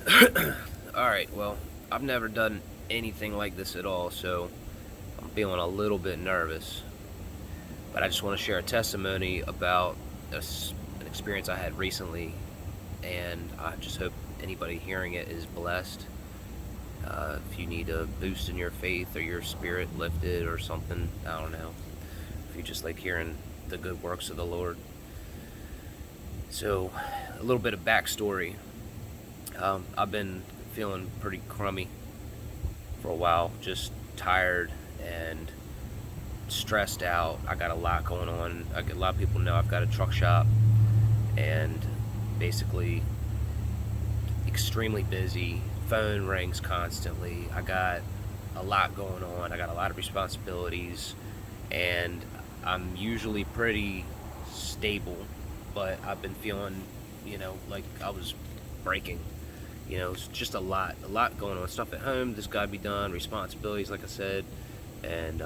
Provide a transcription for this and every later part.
Alright, well, I've never done anything like this at all, so I'm feeling a little bit nervous. But I just want to share a testimony about an experience I had recently, and I just hope anybody hearing it is blessed. If you need a boost in your faith or your spirit lifted or something, I don't know. If you just like hearing the good works of the Lord. So, a little bit of backstory. I've been feeling pretty crummy for a while, just tired and stressed out. I got a lot going on. A lot of people know I've got a truck shop, and basically extremely busy. Phone rings constantly. I got a lot going on. I got a lot of responsibilities, and I'm usually pretty stable, but I've been feeling, like I was breaking. It's just a lot going on. Stuff at home that's got to be done, responsibilities, like I said, and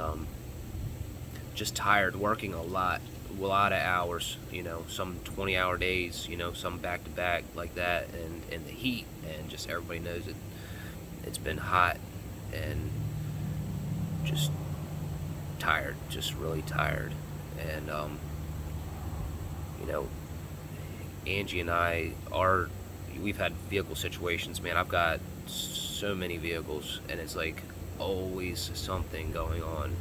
just tired, working a lot of hours. Some 20-hour days. Some back to back like that, and the heat, and just everybody knows it. It's been hot, and just tired, just really tired, and you know, Angie and I are we've had vehicle situations, man. I've got so many vehicles, and it's like always something going on.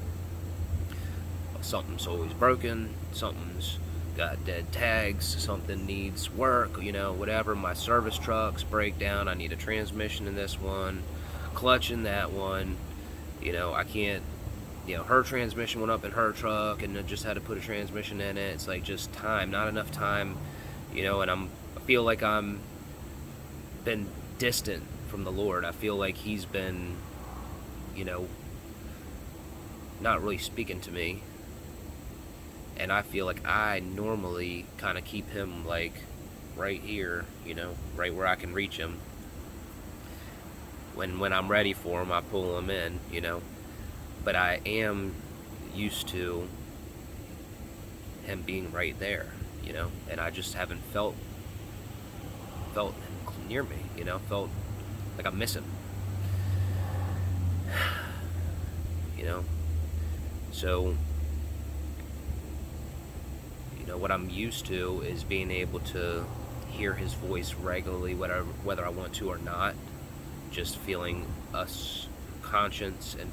Something's always broken, something's got dead tags, something needs work, whatever. My service trucks break down, I need a transmission in this one, clutch in that one. I can't, her transmission went up in her truck, and I just had to put a transmission in it. It's like just time, not enough time, and I feel like I'm been distant from the Lord. I feel like He's been, you know, not really speaking to me. And I feel like I normally kind of keep Him like right here, right where I can reach Him. When I'm ready for Him, I pull Him in. But I am used to Him being right there, and I just haven't felt Him near me, felt like I miss Him, you know. So, what I'm used to is being able to hear His voice regularly, whether I want to or not. Just feeling us conscience and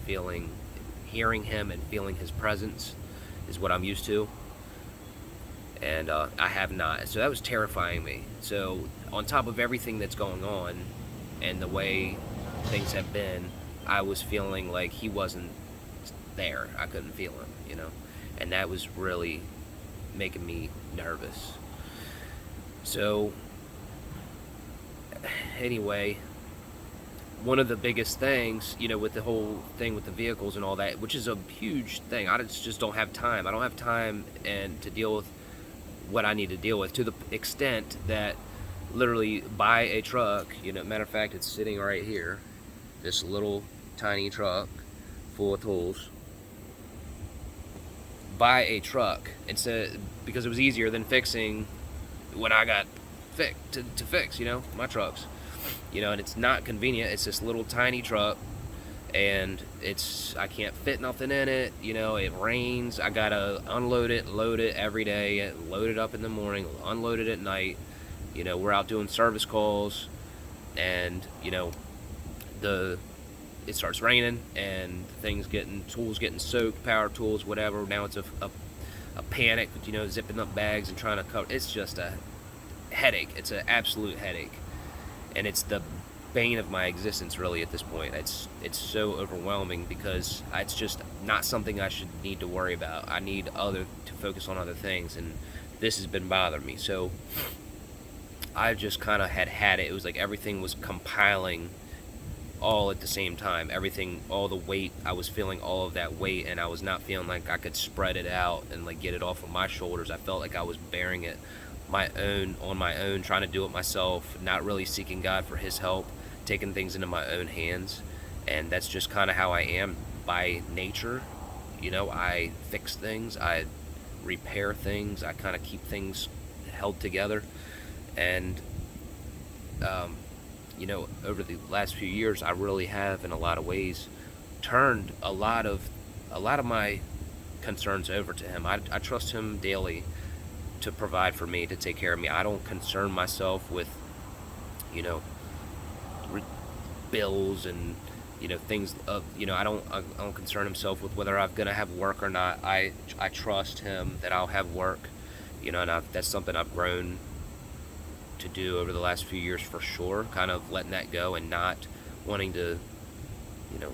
hearing Him and feeling His presence is what I'm used to. And I have not. So that was terrifying me. So on top of everything that's going on and the way things have been, I was feeling like He wasn't there. I couldn't feel Him, and that was really making me nervous. So anyway, one of the biggest things, with the whole thing with the vehicles and all that, which is a huge thing, I just don't have time. I don't have time and to deal with what I need to deal with, to the extent that literally buy a truck. Matter of fact, it's sitting right here, this little tiny truck full of tools. Buy a truck instead, because it was easier than fixing when I got to fix, my trucks. And it's not convenient. It's this little tiny truck, and I can't fit nothing in it. It rains. I gotta unload it, load it every day, load it up in the morning, unload it at night. We're out doing service calls, and the it starts raining, and tools getting soaked, power tools, whatever. Now it's a panic, zipping up bags and trying to cover. It's just a headache. It's an absolute headache, and it's the bane of my existence, really, at this point. It's so overwhelming, because it's just not something I should need to worry about. I need to focus on other things, and this has been bothering me. So I just kind of had it. It was like everything was compiling all at the same time. Everything, all the weight, I was feeling all of that weight, and I was not feeling like I could spread it out and like get it off of my shoulders. I felt like I was bearing it on my own, trying to do it myself, not really seeking God for His help, taking things into my own hands. And that's just kind of how I am by nature. I fix things, I repair things, I kind of keep things held together. And over the last few years, I really have, in a lot of ways, turned a lot of my concerns over to him. I trust him daily to provide for me, to take care of me. I don't concern myself with, you know, bills and things of I don't concern himself with whether I'm gonna have work or not. I trust him that I'll have work, and that's something I've grown to do over the last few years for sure. Kind of letting that go and not wanting to, you know,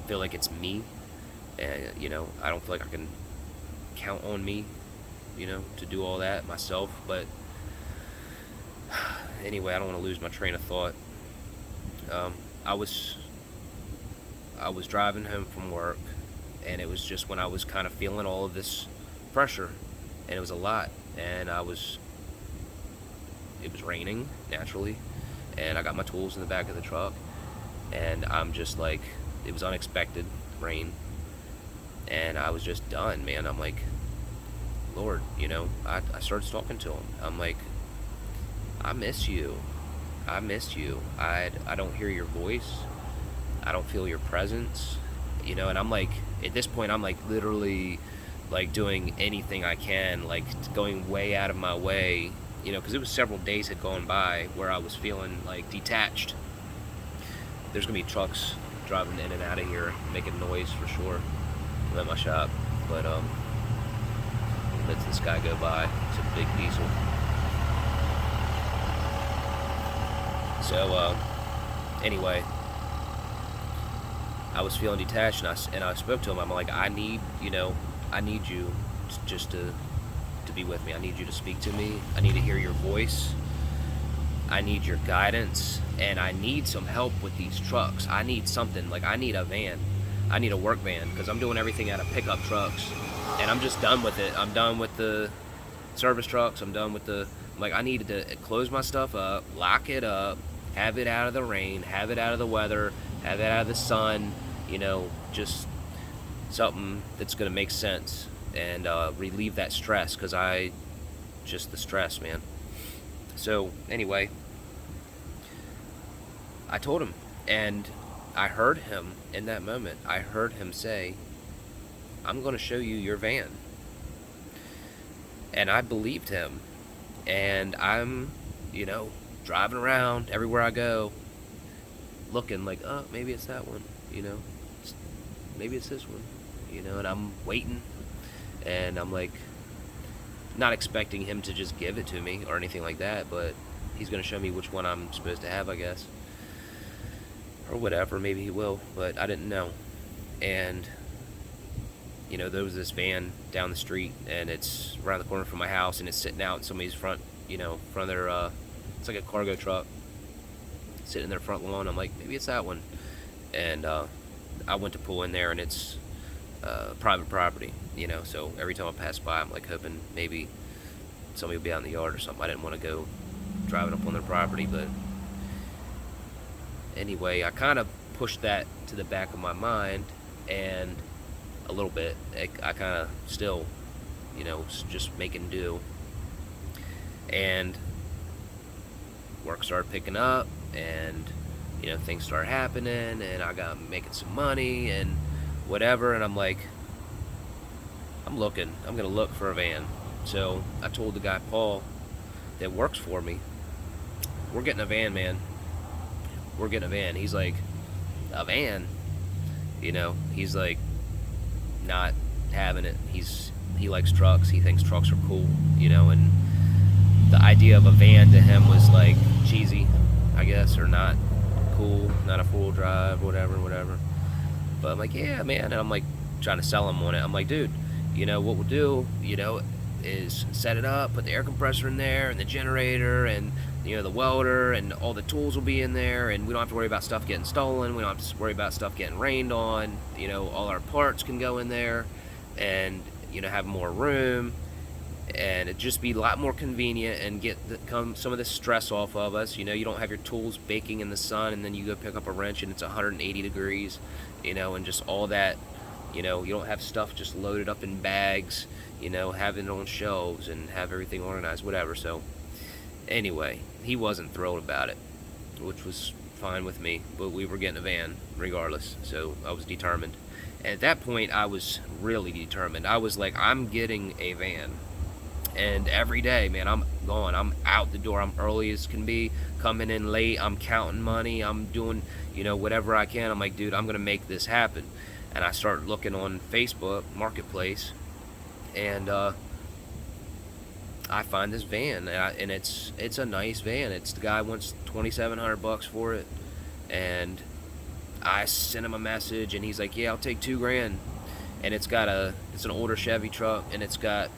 feel like it's me. And I don't feel like I can count on me, to do all that myself. But anyway, I don't want to lose my train of thought. Um, I was I was driving home from work, and it was just when I was kind of feeling all of this pressure, and it was a lot. And it was raining naturally, and I got my tools in the back of the truck, and I'm just like, it was unexpected rain, and I was just done, man. I'm like, Lord, I started talking to him. I'm like, I miss you. I miss you. I don't hear your voice. I don't feel your presence. And I'm like, at this point, I'm like literally like doing anything I can, like going way out of my way, because it was several days had gone by where I was feeling like detached. There's gonna be trucks driving in and out of here, making noise for sure. I'm at my shop, but let this guy go by. It's a big diesel. So anyway, I was feeling detached, and I spoke to him. I'm like, I need you just to be with me. I need you to speak to me. I need to hear your voice. I need your guidance, and I need some help with these trucks. I need something, like I need a van. I need a work van, because I'm doing everything out of pickup trucks, and I'm just done with it. I'm done with the service trucks. I'm like, I needed to close my stuff up, lock it up, have it out of the rain, have it out of the weather, have it out of the sun, just something that's going to make sense and relieve that stress, because the stress, man. So anyway, I told him, and I heard him in that moment. I heard him say, I'm going to show you your van. And I believed him. And I'm, driving around everywhere I go, looking like, oh, maybe it's that one, maybe it's this one, and I'm waiting, and I'm like, not expecting him to just give it to me or anything like that, but he's going to show me which one I'm supposed to have, I guess, or whatever. Maybe he will, but I didn't know. And there was this van down the street, and it's around the corner from my house, and it's sitting out in somebody's front of their it's like a cargo truck sitting in their front lawn. I'm like, maybe it's that one. And I went to pull in there, and it's private property, so every time I pass by, I'm like hoping maybe somebody will be out in the yard or something. I didn't want to go driving up on their property, but anyway, I kind of pushed that to the back of my mind, and a little bit, I kind of still, just making do. And work started picking up, and things started happening, and I got making some money and whatever, and I'm like, I'm gonna look for a van. So I told the guy Paul that works for me, we're getting a van, man. We're getting a van. He's like, a van? He's like, not having it. He likes trucks. He thinks trucks are cool, and the idea of a van to him was like cheesy, I guess, or not cool, not a four-wheel drive, whatever. But I'm like, yeah, man. And I'm like trying to sell him on it. I'm like, dude, what we'll do, is set it up, put the air compressor in there, and the generator, and the welder, and all the tools will be in there, and we don't have to worry about stuff getting stolen. We don't have to worry about stuff getting rained on. All our parts can go in there, and have more room, and it'd just be a lot more convenient, and get some of the stress off of us. You don't have your tools baking in the sun, and then you go pick up a wrench and it's 180 degrees, and just all that. You don't have stuff just loaded up in bags, have it on shelves and have everything organized, whatever. So anyway, he wasn't thrilled about it, which was fine with me, but we were getting a van regardless. So I was determined. And at that point, I was really determined. I was like, I'm getting a van. And every day, man, I'm going. I'm out the door. I'm early as can be, coming in late. I'm counting money. I'm doing, whatever I can. I'm like, dude, I'm going to make this happen. And I start looking on Facebook Marketplace, and I find this van, and it's a nice van. It's the guy wants $2,700 for it, and I sent him a message, and he's like, yeah, I'll take $2,000. And it's an older Chevy truck, and it's got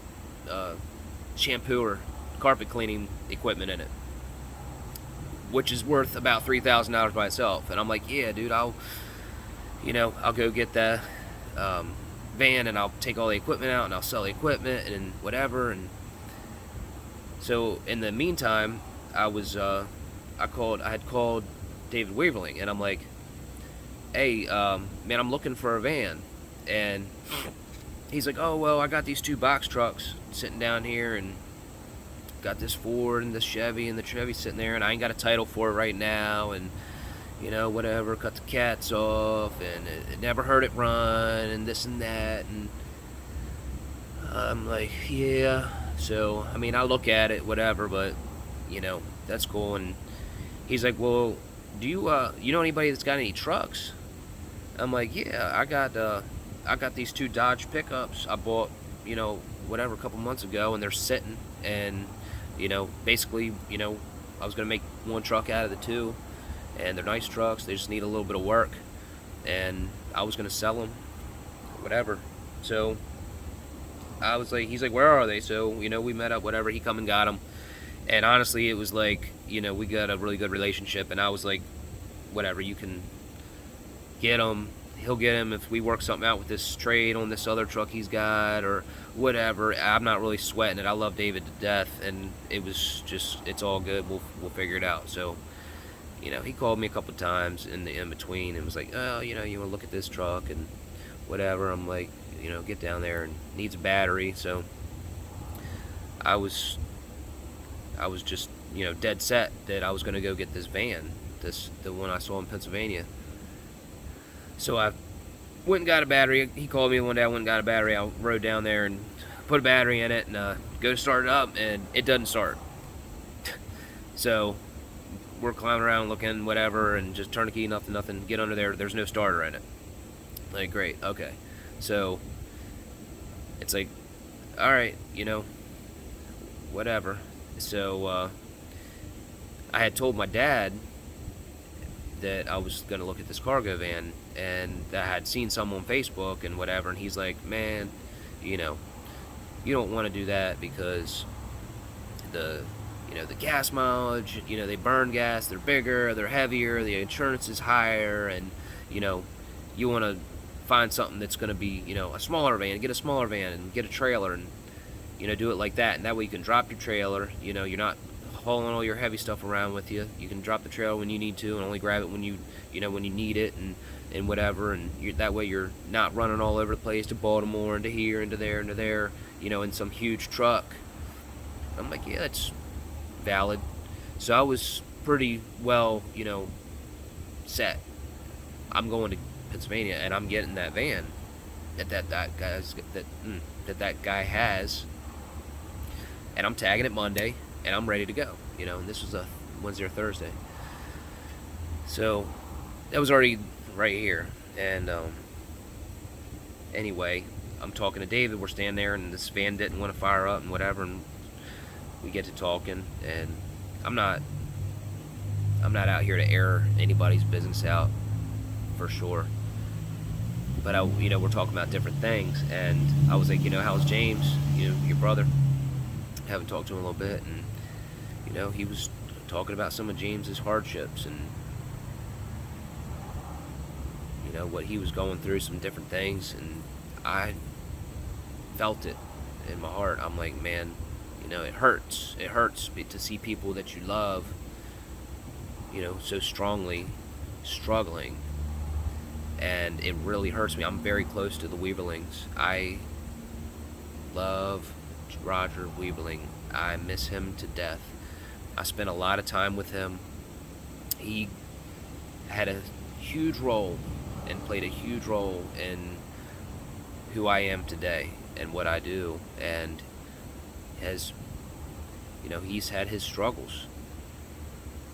shampooer, carpet cleaning equipment in it, which is worth about $3,000 by itself. And I'm like, yeah, dude, I'll go get the van, and I'll take all the equipment out, and I'll sell the equipment and whatever. And so in the meantime, I had called David Weaverling, and I'm like, hey, man, I'm looking for a van. And he's like, oh, well, I got these 2 box trucks sitting down here, and got this Ford and this Chevy, and the Chevy's sitting there, and I ain't got a title for it right now, and whatever, cut the cats off, and it never heard it run, and this and that. And I'm like, yeah. So, I mean, I look at it, whatever, but, that's cool. And he's like, well, do you know anybody that's got any trucks? I'm like, yeah, I got these 2 Dodge pickups I bought, whatever, a couple months ago, and they're sitting, and, basically, I was going to make 1 truck out of the 2, and they're nice trucks. They just need a little bit of work, and I was going to sell them, whatever. So I was like, he's like, where are they? So, we met up, whatever. He come and got them. And honestly, it was like, we got a really good relationship. And I was like, whatever, you can get them. He'll get them if we work something out with this trade on this other truck he's got or whatever. I'm not really sweating it. I love David to death. And it was just, it's all good. We'll figure it out. So, he called me a couple times in between and was like, oh, you want to look at this truck and whatever. I'm like, get down there, and needs a battery. So I was just, dead set that I was going to go get this van, the one I saw in Pennsylvania. So I went and got a battery. He called me one day. I went and got a battery. I rode down there and put a battery in it, and go to start it up, and it doesn't start. So we're climbing around looking, whatever, and just turn the key, nothing. Get under there. There's no starter in it. Like, great, okay. So it's like, all right, whatever. So I had told my dad that I was going to look at this cargo van, and that I had seen some on Facebook and whatever, and he's like, man, you don't want to do that because the gas mileage, they burn gas, they're bigger, they're heavier, the insurance is higher, and you want to find something that's going to be, a smaller van, get a smaller van and get a trailer, and do it like that, and that way you can drop your trailer, you're not hauling all your heavy stuff around with you. You can drop the trailer when you need to and only grab it when you need it, and whatever, and that way you're not running all over the place to Baltimore and to here and to there and to there, in some huge truck. I'm like, yeah, that's valid. So I was pretty well, set. I'm going to Pennsylvania, and I'm getting that van that guy has, and I'm tagging it Monday, and I'm ready to go. And this was a Wednesday or Thursday, so that was already right here. And anyway, I'm talking to David. We're standing there, and this van didn't want to fire up and whatever, and we get to talking, and I'm not out here to air anybody's business out, for sure. But we're talking about different things, and I was like, how's James? Your brother. I haven't talked to him a little bit, and he was talking about some of James's hardships and what he was going through, some different things, and I felt it in my heart. I'm like, man, it hurts. It hurts to see people that you love, so strongly struggling. And it really hurts me. I'm very close to the Weaverlings. I love Roger Weaverling. I miss him to death. I spent a lot of time with him. He had a huge role and played a huge role in who I am today and what I do. And has, he's had his struggles.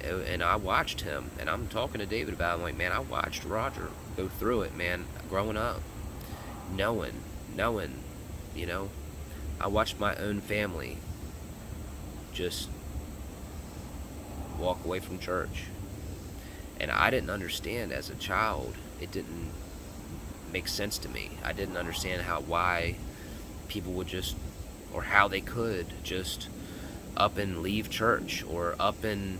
And I watched him, and I'm talking to David about it. I'm like, man, I watched Roger go through it, man, growing up, knowing, you know, I watched my own family just walk away from church. And I didn't understand as a child. It didn't make sense to me. I didn't understand why people would just, or how they could just up and leave church, or up and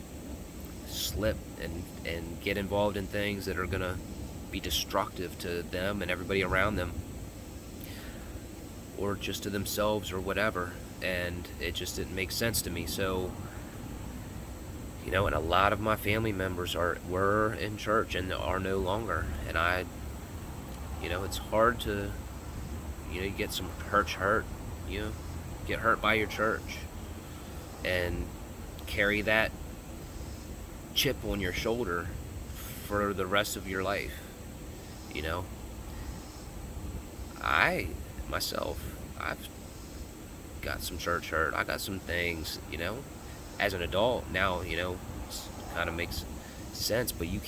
slip and get involved in things that are going to be destructive to them and everybody around them, or just to themselves or whatever. And it just didn't make sense to me. So, and a lot of my family members were in church and are no longer. And it's hard to, you get some hurt, get hurt by your church and carry that chip on your shoulder for the rest of your life. I've got some church hurt. I got some things, as an adult now, kind of makes sense, but you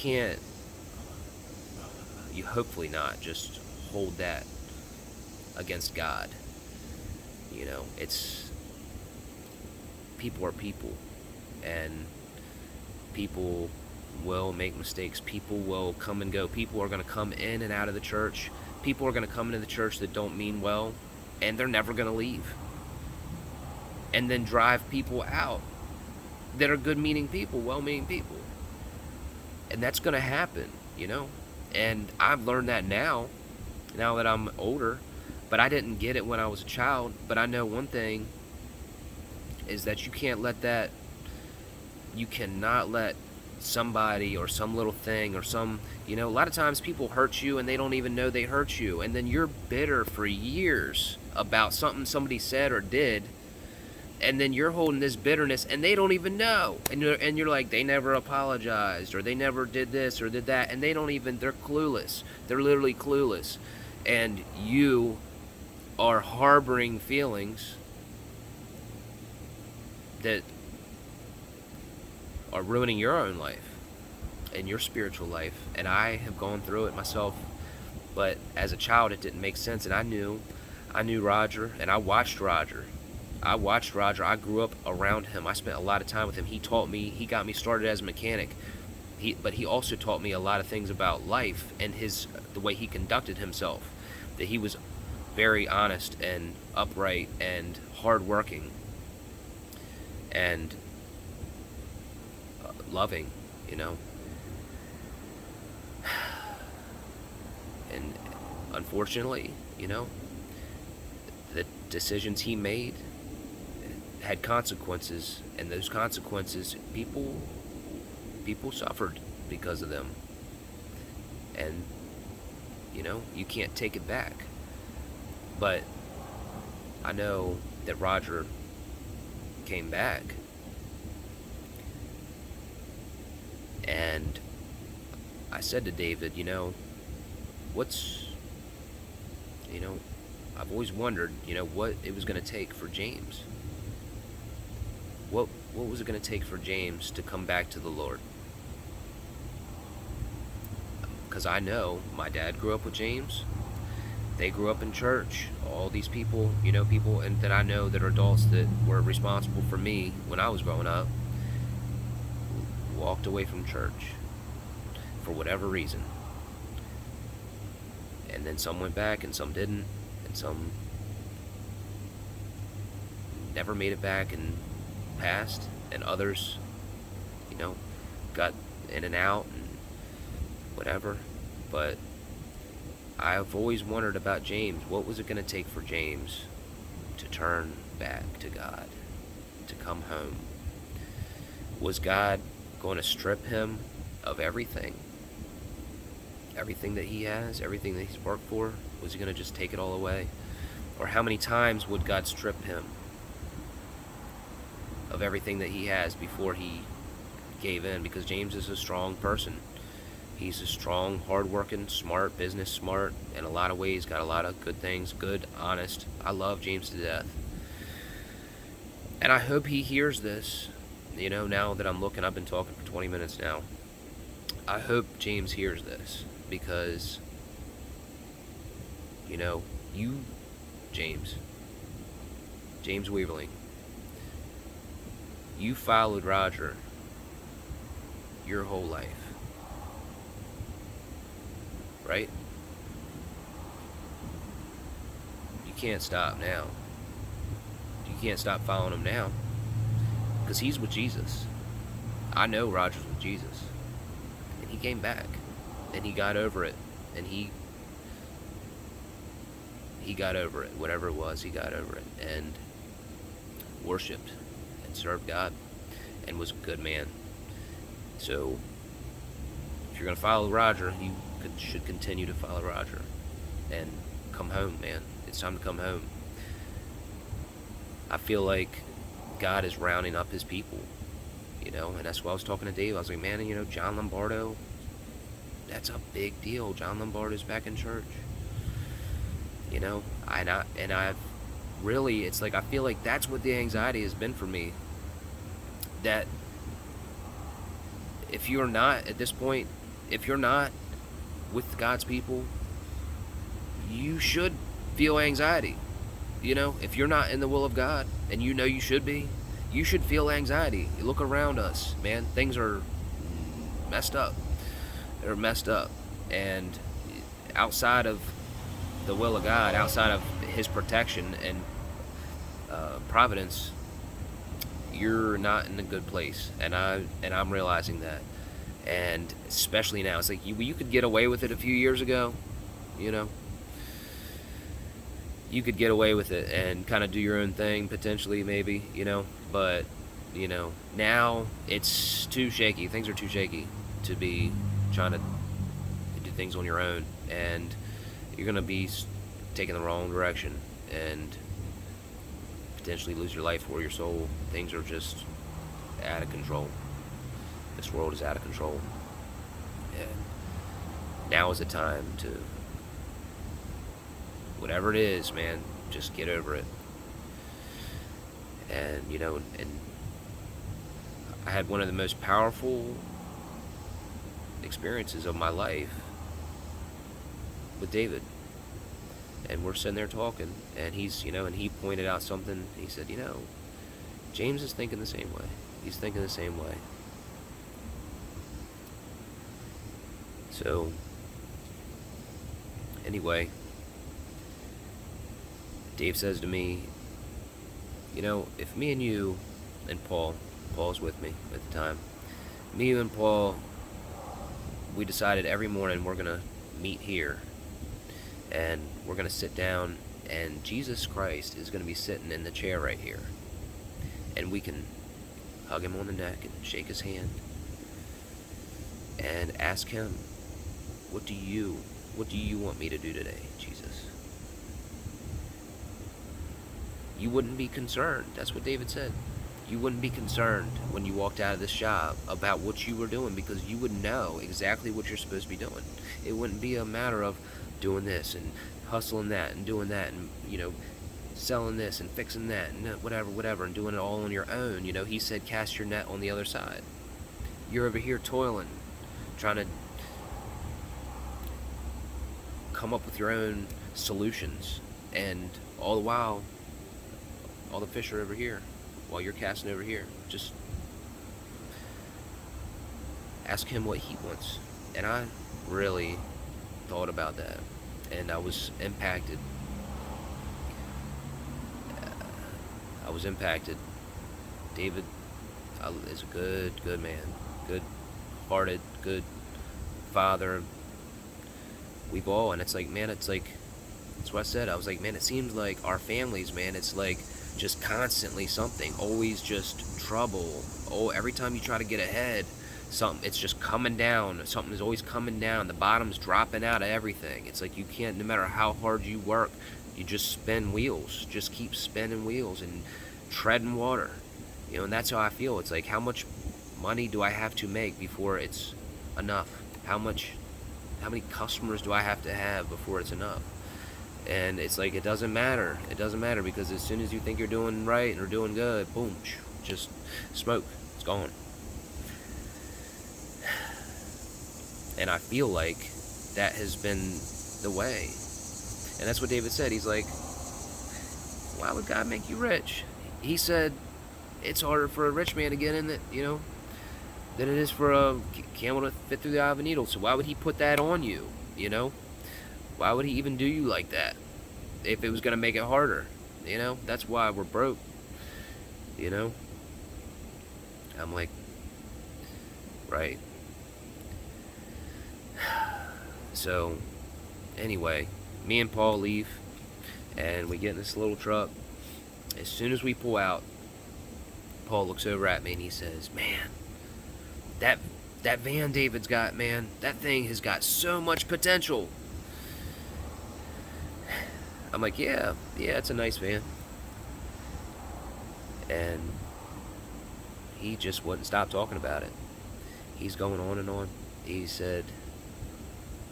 hopefully not just hold that against God. It's, people are people, and people will make mistakes. People will come and go. People are going to come in and out of the church. People are going to come into the church that don't mean well, and they're never going to leave. And then drive people out that are good-meaning people, well-meaning people. And that's going to happen, And I've learned that now that I'm older. But I didn't get it when I was a child. But I know one thing is that you cannot let somebody or some little thing or a lot of times people hurt you and they don't even know they hurt you, and then you're bitter for years about something somebody said or did, and then you're holding this bitterness and they don't even know, and you're like, they never apologized, or they never did this or did that, and they're clueless. They're literally clueless, and you are harboring feelings that are ruining your own life and your spiritual life. And I have gone through it myself, but as a child it didn't make sense. And I knew Roger, and I watched Roger. I grew up around him. I spent a lot of time with him. He taught me, he got me started as a mechanic. But he also taught me a lot of things about life and the way he conducted himself. That he was very honest and upright and hardworking and loving, And unfortunately, the decisions he made had consequences, and those consequences, people suffered because of them. And you can't take it back. But I know that Roger came back, and I said to David, I've always wondered, what it was going to take for James. What was it going to take for James to come back to the Lord? Because I know my dad grew up with James. They grew up in church. All these people, people and that I know that are adults that were responsible for me when I was growing up, walked away from church for whatever reason. And then some went back and some didn't, and some never made it back and passed, and others, got in and out and whatever. But I've always wondered about James. What was it going to take for James to turn back to God, to come home? Was God going to strip him of everything? Everything that he has, everything that he's worked for? Was he going to just take it all away? Or how many times would God strip him of everything that he has before he gave in? Because James is a strong person. He's a strong, hardworking, smart, business smart, in a lot of ways, got a lot of good things, good, honest. I love James to death. And I hope he hears this. Now that I'm looking, I've been talking for 20 minutes now. I hope James hears this because, you, James, James Weaverling, you followed Roger your whole life, right? You can't stop now. You can't stop following him now because he's with Jesus. I know Roger's with Jesus. And he came back and he got over it. And he got over it. Whatever it was, he got over it. And worshiped and served God and was a good man. So if you're going to follow Roger, you should continue to follow Roger. And come home, man. It's time to come home. I feel like God is rounding up his people, and that's why I was talking to Dave. I was like, man, John Lombardo, that's a big deal. John Lombardo's back in church, and I've really, it's like, I feel like that's what the anxiety has been for me, that if you're not, at this point, if you're not with God's people, you should feel anxiety. If you're not in the will of God, and you should be, you should feel anxiety. You look around us, man, things are messed up. They're messed up. And outside of the will of God, outside of his protection and providence, you're not in a good place. And I'm realizing that. And especially now, it's like you could get away with it a few years ago, you could get away with it and kind of do your own thing, potentially, maybe, but, now it's too shaky. Things are too shaky to be trying to do things on your own, and you're going to be taking the wrong direction and potentially lose your life or your soul. Things are just out of control. This world is out of control. And now is the time to, whatever it is, man, just get over it. And and I had one of the most powerful experiences of my life with David. And we're sitting there talking, and he's, and he pointed out something. He said, James is thinking the same way. He's thinking the same way. So, anyway, Dave says to me, if me and you and Paul's with me at the time, me, you, and Paul, we decided every morning we're going to meet here, and we're going to sit down, and Jesus Christ is going to be sitting in the chair right here, and we can hug him on the neck and shake his hand and ask him, what do you want me to do today, Jesus? You wouldn't be concerned. That's what David said. You wouldn't be concerned when you walked out of this job about what you were doing, because you would know exactly what you're supposed to be doing. It wouldn't be a matter of doing this and hustling that and doing that and, selling this and fixing that and whatever, and doing it all on your own. He said, cast your net on the other side. You're over here toiling, trying to come up with your own solutions, and all the while, all the fish are over here while you're casting over here. Just ask him what he wants. And I really thought about that, and I was impacted. David is a good man, good-hearted, good father. We've all, and it's like, man, that's what I said. I was like, man, it seems like our families, man, it's like just constantly something, always just trouble. Oh, every time you try to get ahead, it's just coming down. Something is always coming down. The bottom's dropping out of everything. It's like you can't, no matter how hard you work, you just spin wheels. Just keep spinning wheels and treading water. And that's how I feel. It's like, how much money do I have to make before it's enough? How many customers do I have to have before it's enough? And it's like, it doesn't matter. It doesn't matter, because as soon as you think you're doing right or doing good, boom, just smoke. It's gone. And I feel like that has been the way. And that's what David said. He's like, why would God make you rich? He said, it's harder for a rich man to get in, than it is for a camel to fit through the eye of a needle. So why would he put that on you? Why would he even do you like that if it was going to make it harder? That's why we're broke. I'm like, right. So, anyway, me and Paul leave, and we get in this little truck. As soon as we pull out, Paul looks over at me and he says, man, that van David's got, man, that thing has got so much potential. I'm like, yeah, it's a nice van. And he just wouldn't stop talking about it. He's going on and on. He said,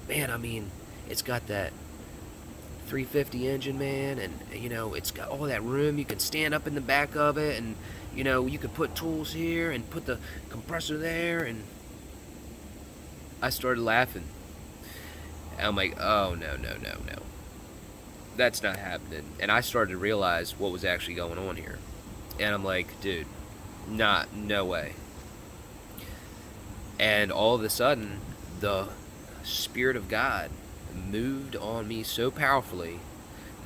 man, I mean, it's got that 350 engine, man, and it's got all that room. You can stand up in the back of it, and you could put tools here and put the compressor there. And I started laughing. And I'm like, oh, no, that's not happening. And I started to realize what was actually going on here. And I'm like, dude, no way. And all of a sudden, the Spirit of God moved on me so powerfully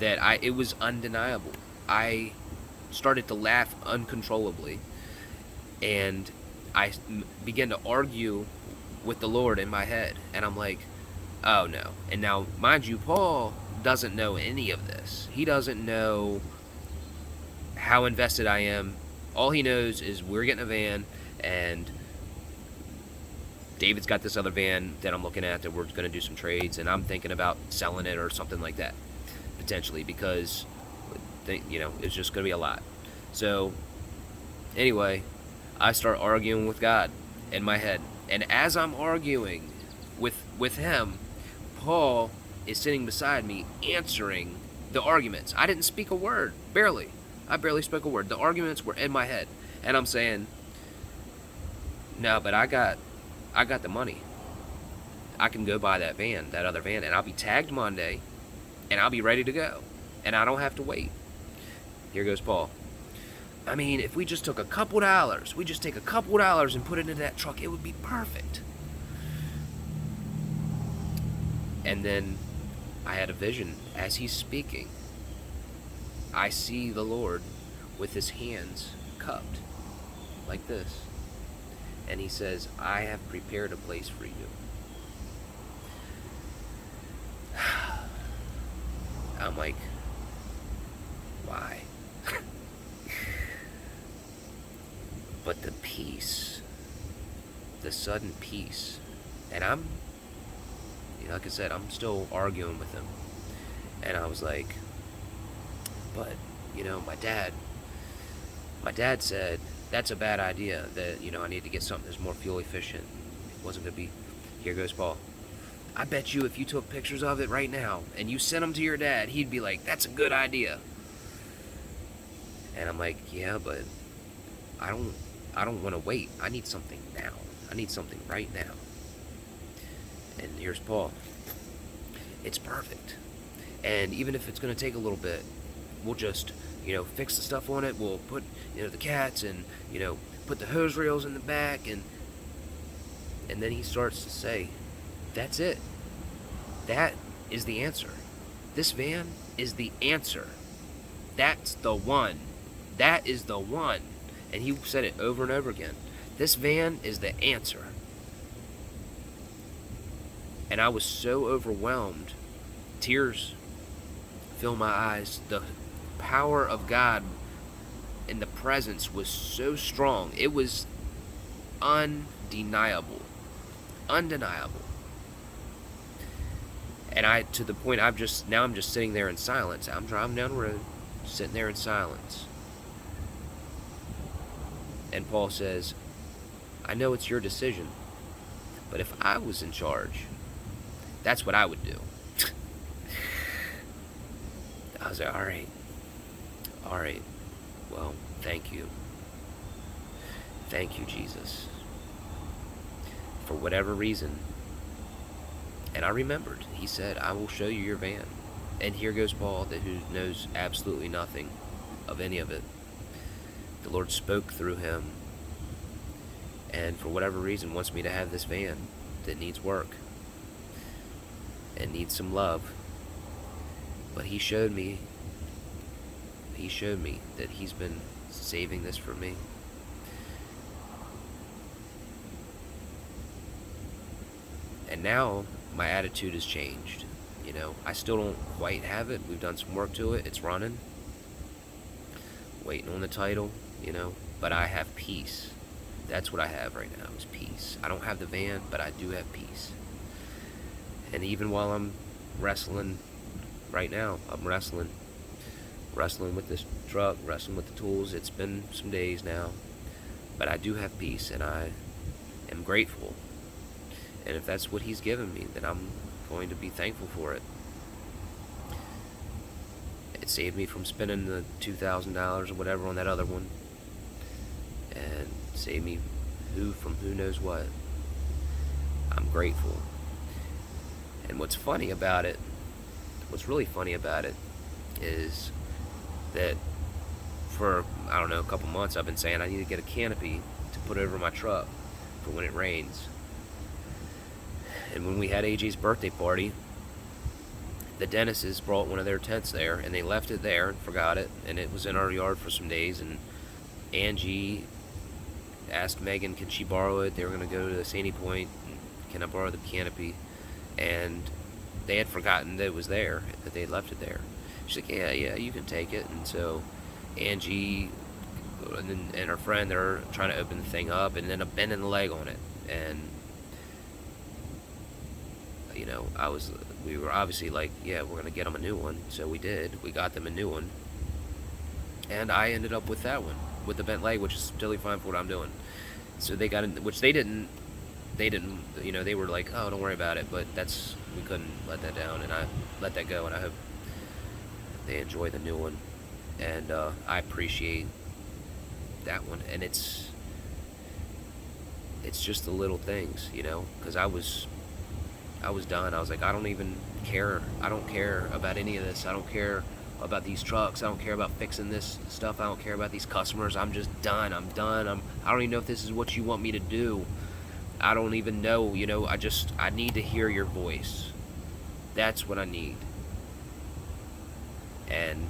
that it was undeniable. I started to laugh uncontrollably, and I began to argue with the Lord in my head. And I'm like, oh no. And now, mind you, Paul doesn't know any of this. He doesn't know how invested I am. All he knows is we're getting a van, and David's got this other van that I'm looking at that we're going to do some trades, and I'm thinking about selling it or something like that, potentially, because, it's just going to be a lot. So, anyway, I start arguing with God in my head. And as I'm arguing with him, Paul is sitting beside me answering the arguments. I didn't speak a word, barely. I barely spoke a word. The arguments were in my head. And I'm saying, no, but I got the money. I can go buy that other van, and I'll be tagged Monday, and I'll be ready to go. And I don't have to wait. Here goes Paul. I mean, if we just took a couple dollars, and put it into that truck, it would be perfect. And then I had a vision as he's speaking. I see the Lord with his hands cupped like this. And he says, I have prepared a place for you. I'm like, why? But the peace, the sudden peace, and I'm, like I said, I'm still arguing with him. And I was like, but, my dad said, that's a bad idea, that, I need to get something that's more fuel efficient. It wasn't going to be, here goes Paul. I bet you if you took pictures of it right now and you sent them to your dad, he'd be like, that's a good idea. And I'm like, yeah, but I don't want to wait. I need something now. I need something right now. And here's Paul. It's perfect. And even if it's going to take a little bit, we'll just, fix the stuff on it. We'll put, the cats and, put the hose rails in the back. And then he starts to say, that's it. That is the answer. This van is the answer. That's the one. That is the one. And he said it over and over again. This van is the answer. And I was so overwhelmed. Tears filled my eyes. The power of God and the presence was so strong. It was undeniable. Undeniable. And to the point, I'm just sitting there in silence. I'm driving down the road, sitting there in silence. And Paul says, I know it's your decision. But if I was in charge, that's what I would do. I was like, all right, well, thank you. Thank you, Jesus. For whatever reason. And I remembered, he said, I will show you your van. And here goes Paul, who knows absolutely nothing of any of it. The Lord spoke through him, and for whatever reason wants me to have this van that needs work and needs some love. But he showed me that he's been saving this for me. And now my attitude has changed. You know, I still don't quite have it. We've done some work to it. It's running. Waiting on the title, you know. But I have peace. That's what I have right now, is peace. I don't have the van, but I do have peace. And even while I'm wrestling right now, I'm wrestling with this truck, wrestling with the tools. It's been some days now. But I do have peace, and I am grateful. And if that's what he's given me, then I'm going to be thankful for it. It saved me from spending the $2,000 or whatever on that other one. And saved me from who knows what. I'm grateful. And what's really funny about it, is that for, I don't know, a couple months I've been saying I need to get a canopy to put over my truck for when it rains. And when we had AJ's birthday party, the Dennises brought one of their tents there, and they left it there and forgot it, and it was in our yard for some days, and Angie asked Megan, can she borrow it? They were going to go to Sandy Point, and can I borrow the canopy? And they had forgotten that it was there, that they had left it there. She's like, yeah, you can take it. And so Angie and her friend, they're trying to open the thing up, and end up bending the leg on it. And you know, we were obviously like, yeah, we're gonna get them a new one. So we did. We got them a new one, and I ended up with that one, with the bent leg, which is totally fine for what I'm doing. So they got in, which they didn't. You know, they were like, oh, don't worry about it. But we couldn't let that down, and I let that go, and I hope they enjoy the new one, and I appreciate that one. And it's just the little things, you know, because I was done. I was like, I don't even care. I don't care about any of this. I don't care about these trucks. I don't care about fixing this stuff. I don't care about these customers. I'm just done. I'm done. I don't even know if this is what you want me to do. I don't even know, you know, I need to hear your voice. That's what I need. And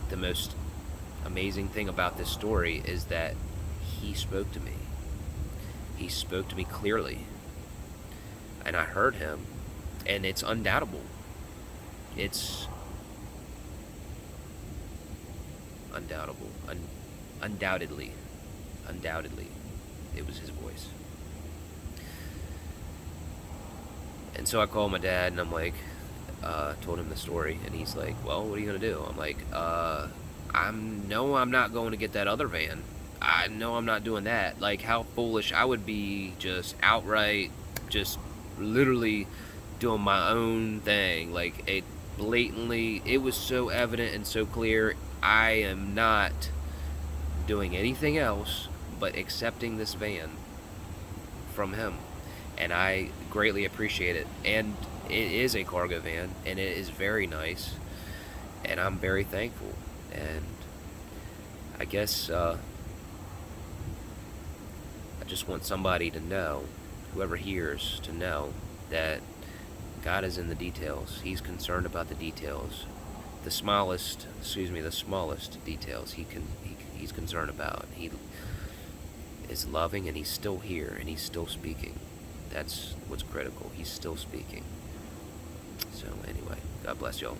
the most amazing thing about this story is that he spoke to me. He spoke to me clearly. And I heard him, and it's undoubtable. It's undoubtable. Undoubtedly, it was his voice. And so I called my dad, and I'm like, told him the story, and he's like, well, what are you gonna do? I'm like, I'm not going to get that other van. I know I'm not doing that. Like, how foolish I would be, just outright, just literally doing my own thing. Like, it was so evident and so clear. I am not doing anything else but accepting this van from him, and I greatly appreciate it. And it is a cargo van, and it is very nice, and I'm very thankful. And I guess I just want somebody to know, whoever hears, to know that God is in the details. He's concerned about the details. The smallest details he's concerned about. He is loving, and he's still here, and he's still speaking. That's what's critical. He's still speaking. So anyway, God bless y'all.